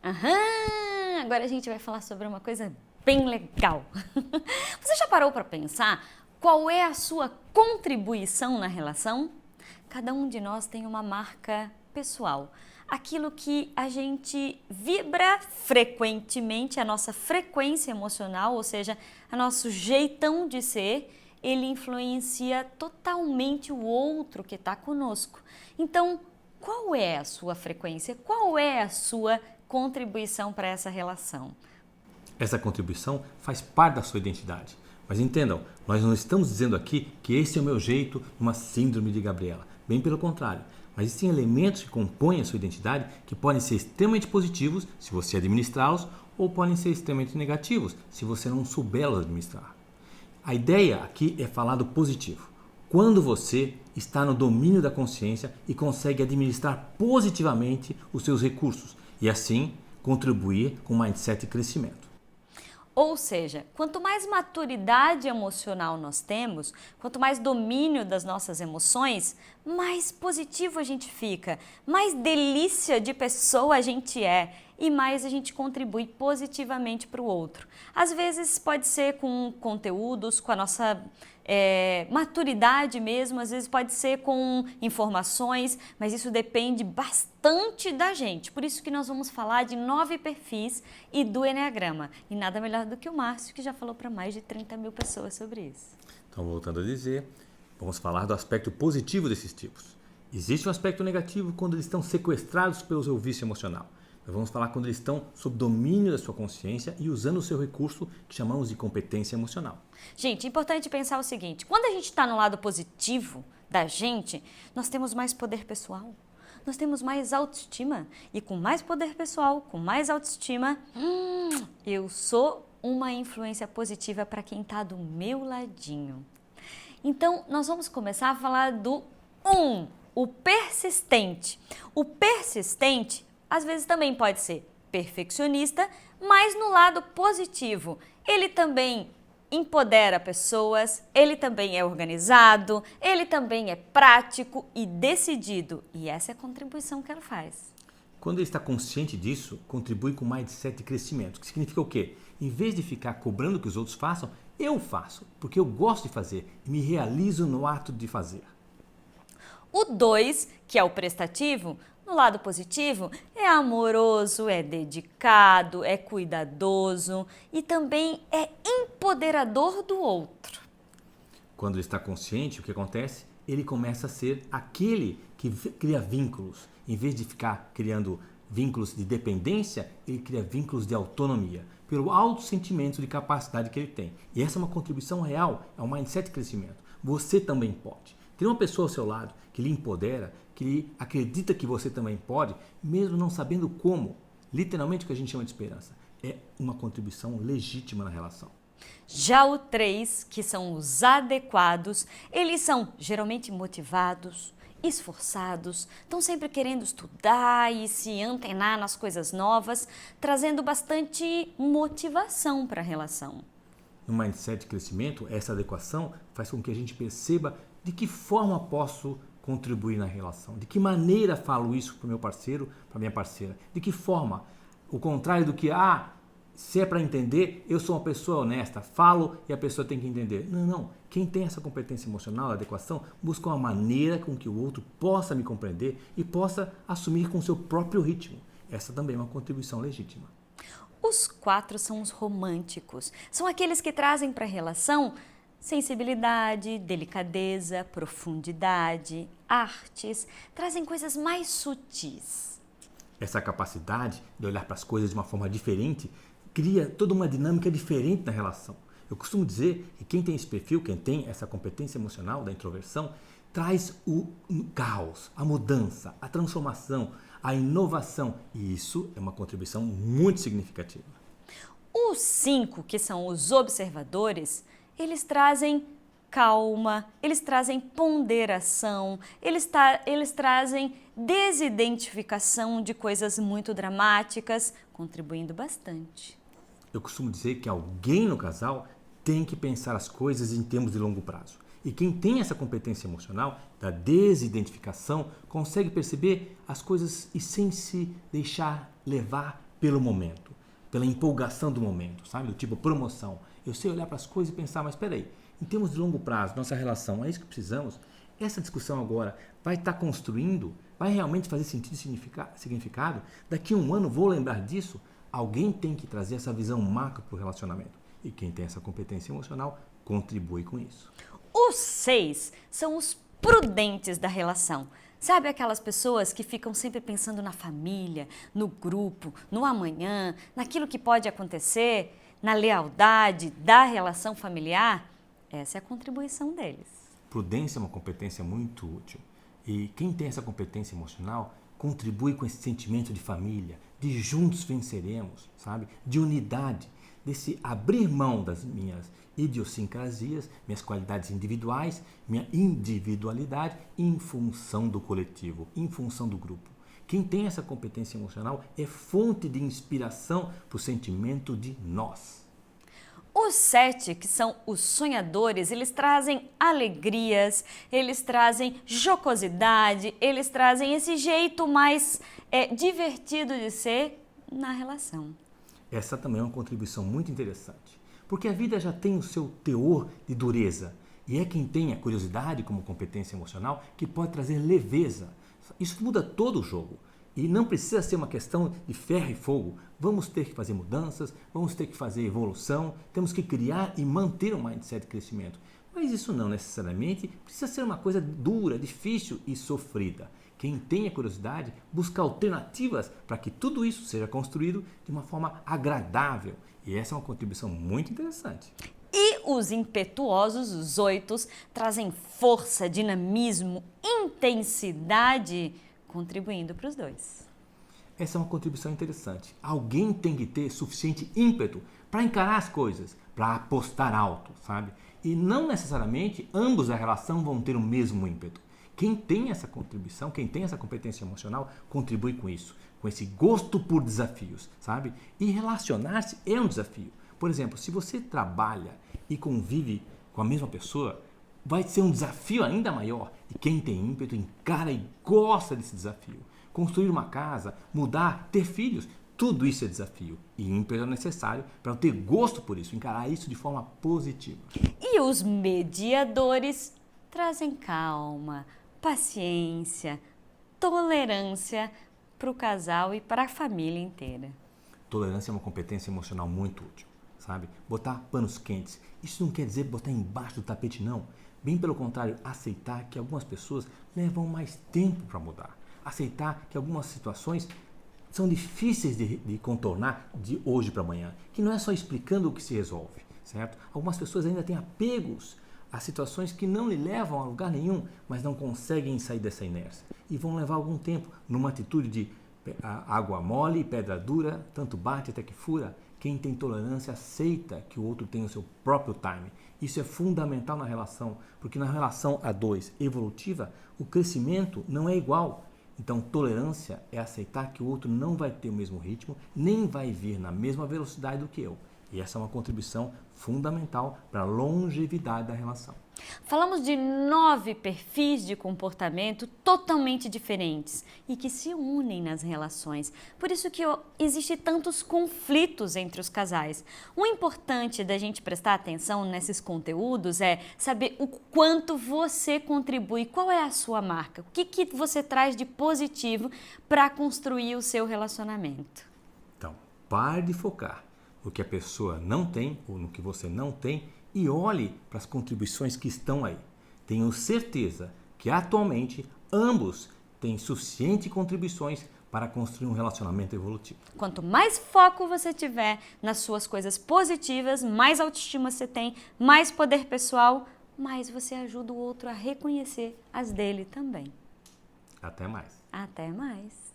Aham! Agora a gente vai falar sobre uma coisa bem legal. Você já parou para pensar qual é a sua contribuição na relação? Cada um de nós tem uma marca pessoal. Aquilo que a gente vibra frequentemente, a nossa frequência emocional, ou seja, o nosso jeitão de ser, ele influencia totalmente o outro que está conosco. Então, qual é a sua frequência? Qual é a sua contribuição para essa relação? Essa contribuição faz parte da sua identidade. Mas entendam, nós não estamos dizendo aqui que esse é o meu jeito, uma síndrome de Gabriela. Bem pelo contrário. Mas existem elementos que compõem a sua identidade que podem ser extremamente positivos se você administrá-los ou podem ser extremamente negativos se você não souber-los administrar. A ideia aqui é falar do positivo. Quando você está no domínio da consciência e consegue administrar positivamente os seus recursos e assim contribuir com mindset e crescimento. Ou seja, quanto mais maturidade emocional nós temos, quanto mais domínio das nossas emoções, mais positivo a gente fica, mais delícia de pessoa a gente é e mais a gente contribui positivamente para o outro. Às vezes pode ser com conteúdos, com a nossa maturidade mesmo, às vezes pode ser com informações, mas isso depende bastante da gente. Por isso que nós vamos falar de 9 perfis e do Eneagrama. E nada melhor do que o Márcio, que já falou para mais de 30 mil pessoas sobre isso. Então, voltando a dizer, vamos falar do aspecto positivo desses tipos. Existe um aspecto negativo quando eles estão sequestrados pelo seu vício emocional. Nós vamos falar quando eles estão sob domínio da sua consciência e usando o seu recurso que chamamos de competência emocional. Gente, é importante pensar o seguinte, quando a gente está no lado positivo da gente, nós temos mais poder pessoal, nós temos mais autoestima e com mais poder pessoal, com mais autoestima, eu sou uma influência positiva para quem está do meu ladinho. Então, nós vamos começar a falar do o persistente. O persistente às vezes também pode ser perfeccionista, mas no lado positivo. Ele também empodera pessoas, ele também é organizado, ele também é prático e decidido. E essa é a contribuição que ela faz. Quando ele está consciente disso, contribui com mindset de crescimento, que significa o quê? Em vez de ficar cobrando que os outros façam, eu faço, porque eu gosto de fazer e me realizo no ato de fazer. O 2, que é o prestativo, no lado positivo, é amoroso, é dedicado, é cuidadoso e também é empoderador do outro. Quando ele está consciente, o que acontece? Ele começa a ser aquele que cria vínculos. Em vez de ficar criando vínculos de dependência, ele cria vínculos de autonomia, pelo alto sentimento de capacidade que ele tem. E essa é uma contribuição real, é um mindset de crescimento. Você também pode. Ter uma pessoa ao seu lado que lhe empodera, que lhe acredita que você também pode, mesmo não sabendo como. Literalmente o que a gente chama de esperança. É uma contribuição legítima na relação. Já o 3, que são os adequados, eles são geralmente motivados, esforçados, estão sempre querendo estudar e se antenar nas coisas novas, trazendo bastante motivação para a relação. No mindset de crescimento, essa adequação faz com que a gente perceba de que forma posso contribuir na relação, de que maneira falo isso para o meu parceiro, para a minha parceira, de que forma, o contrário do que, se é para entender, eu sou uma pessoa honesta, falo e a pessoa tem que entender. Não. Quem tem essa competência emocional, a adequação, busca uma maneira com que o outro possa me compreender e possa assumir com o seu próprio ritmo. Essa também é uma contribuição legítima. Os 4 são os românticos. São aqueles que trazem para a relação sensibilidade, delicadeza, profundidade, artes, trazem coisas mais sutis. Essa capacidade de olhar para as coisas de uma forma diferente cria toda uma dinâmica diferente na relação. Eu costumo dizer que quem tem esse perfil, quem tem essa competência emocional da introversão, traz o caos, a mudança, a transformação, a inovação. E isso é uma contribuição muito significativa. Os 5, que são os observadores, eles trazem calma, eles trazem ponderação, eles trazem desidentificação de coisas muito dramáticas, contribuindo bastante. Eu costumo dizer que alguém no casal tem que pensar as coisas em termos de longo prazo. E quem tem essa competência emocional, da desidentificação, consegue perceber as coisas e sem se deixar levar pelo momento, pela empolgação do momento, sabe? Do tipo promoção. Eu sei olhar para as coisas e pensar, mas espera aí, em termos de longo prazo, nossa relação, é isso que precisamos? Essa discussão agora vai estar construindo, vai realmente fazer sentido e significado? Daqui a um ano vou lembrar disso? Alguém tem que trazer essa visão macro para o relacionamento. E quem tem essa competência emocional contribui com isso. Os 6 são os prudentes da relação. Sabe aquelas pessoas que ficam sempre pensando na família, no grupo, no amanhã, naquilo que pode acontecer, na lealdade da relação familiar? Essa é a contribuição deles. Prudência é uma competência muito útil. E quem tem essa competência emocional contribui com esse sentimento de família, de juntos venceremos, sabe? De unidade, desse abrir mão das minhas idiosincrasias, minhas qualidades individuais, minha individualidade em função do coletivo, em função do grupo. Quem tem essa competência emocional é fonte de inspiração para o sentimento de nós. Os 7, que são os sonhadores, eles trazem alegrias, eles trazem jocosidade, eles trazem esse jeito mais divertido de ser na relação. Essa também é uma contribuição muito interessante, porque a vida já tem o seu teor de dureza, e é quem tem a curiosidade como competência emocional que pode trazer leveza. Isso muda todo o jogo. E não precisa ser uma questão de ferro e fogo. Vamos ter que fazer mudanças, vamos ter que fazer evolução, temos que criar e manter um mindset de crescimento. Mas isso não necessariamente precisa ser uma coisa dura, difícil e sofrida. Quem tem a curiosidade busca alternativas para que tudo isso seja construído de uma forma agradável. E essa é uma contribuição muito interessante. E os impetuosos, os 8, trazem força, dinamismo, intensidade, contribuindo para os 2. Essa é uma contribuição interessante. Alguém tem que ter suficiente ímpeto para encarar as coisas, para apostar alto, sabe? E não necessariamente ambos da relação vão ter o mesmo ímpeto. Quem tem essa contribuição, quem tem essa competência emocional, contribui com isso, com esse gosto por desafios, sabe? E relacionar-se é um desafio. Por exemplo, se você trabalha e convive com a mesma pessoa, vai ser um desafio ainda maior. E quem tem ímpeto encara e gosta desse desafio. Construir uma casa, mudar, ter filhos, tudo isso é desafio. E ímpeto é necessário para eu ter gosto por isso, encarar isso de forma positiva. E os mediadores trazem calma, paciência, tolerância para o casal e para a família inteira. Tolerância é uma competência emocional muito útil, sabe? Botar panos quentes. Isso não quer dizer botar embaixo do tapete, não. Bem pelo contrário, aceitar que algumas pessoas levam mais tempo para mudar. Aceitar que algumas situações são difíceis de contornar de hoje para amanhã. Que não é só explicando o que se resolve, certo? Algumas pessoas ainda têm apegos a situações que não lhe levam a lugar nenhum, mas não conseguem sair dessa inércia. E vão levar algum tempo numa atitude de água mole e pedra dura, tanto bate até que fura. Quem tem tolerância aceita que o outro tem o seu próprio time. Isso é fundamental na relação, porque na relação a 2 evolutiva, o crescimento não é igual. Então, tolerância é aceitar que o outro não vai ter o mesmo ritmo, nem vai vir na mesma velocidade do que eu. E essa é uma contribuição fundamental para a longevidade da relação. Falamos de 9 perfis de comportamento totalmente diferentes e que se unem nas relações. Por isso que existem tantos conflitos entre os casais. O importante da gente prestar atenção nesses conteúdos é saber o quanto você contribui, qual é a sua marca, o que você traz de positivo para construir o seu relacionamento. Então, pare de focar no que a pessoa não tem ou no que você não tem e olhe para as contribuições que estão aí. Tenho certeza que atualmente ambos têm suficientes contribuições para construir um relacionamento evolutivo. Quanto mais foco você tiver nas suas coisas positivas, mais autoestima você tem, mais poder pessoal, mais você ajuda o outro a reconhecer as dele também. Até mais. Até mais.